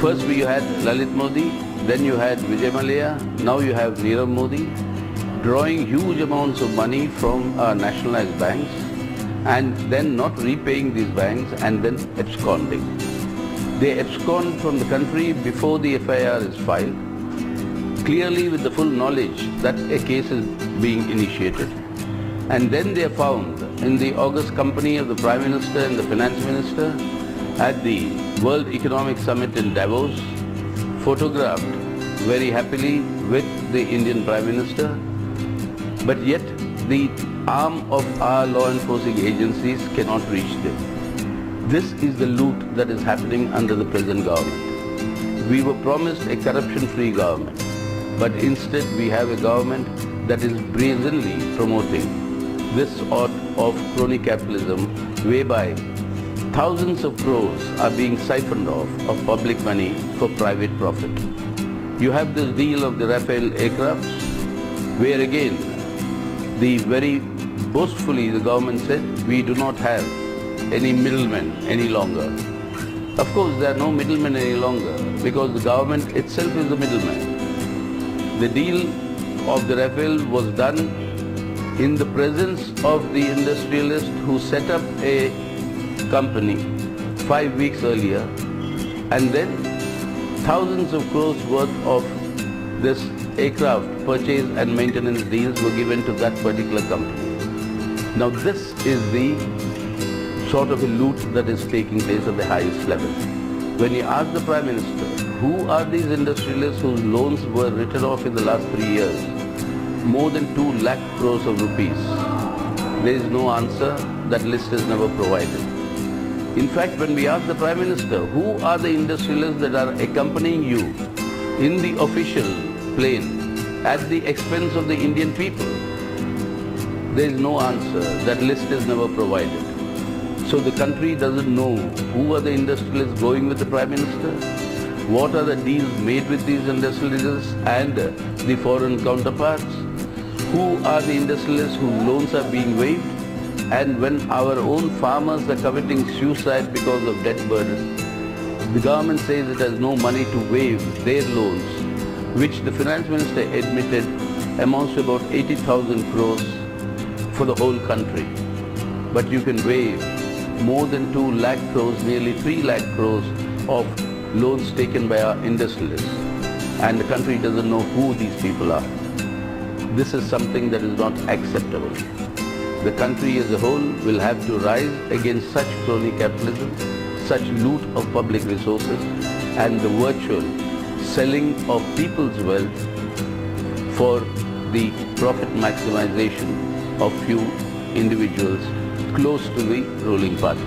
First you had Lalit Modi, then you had Vijay Mallya, now you have Nirav Modi drawing huge amounts of money from our nationalized banks and then not repaying these banks and then absconding. They abscond from the country before the FIR is filed, clearly with the full knowledge that a case is being initiated. And then they are found in the august company of the Prime Minister and the Finance Minister at the World Economic Summit in Davos, photographed very happily with the Indian Prime Minister, but yet the arm of our law enforcing agencies cannot reach them. This is the loot that is happening under the present government. We were promised a corruption-free government, but instead we have a government that is brazenly promoting this sort of crony capitalism whereby thousands of crores are being siphoned off of public money for private profit. You have this deal of the Rafale aircrafts where again the very boastfully the government said we do not have any middlemen any longer. Of course there are no middlemen any longer because the government itself is the middleman. The deal of the Rafale was done in the presence of the industrialist who set up a company 5 weeks earlier, and then thousands of crores worth of this aircraft purchase and maintenance deals were given to that particular company. Now this is the sort of a loot that is taking place at the highest level. When you ask the Prime Minister, who are these industrialists whose loans were written off in the last 3 years? More than 2 lakh crores of rupees. There is no answer. That list is never provided. In fact, when we ask the Prime Minister, who are the industrialists that are accompanying you in the official plane at the expense of the Indian people, there is no answer. That list is never provided. So the country doesn't know who are the industrialists going with the Prime Minister, what are the deals made with these industrialists and the foreign counterparts, who are the industrialists whose loans are being waived, and when our own farmers are committing suicide because of debt burden, the government says it has no money to waive their loans, which the Finance Minister admitted amounts to about 80,000 crores for the whole country. But you can waive more than 2 lakh crores, nearly 3 lakh crores of loans taken by our industrialists, and the country doesn't know who these people are. This is something that is not acceptable. The country as a whole will have to rise against such crony capitalism, such loot of public resources, and the virtual selling of people's wealth for the profit maximization of few individuals close to the ruling party.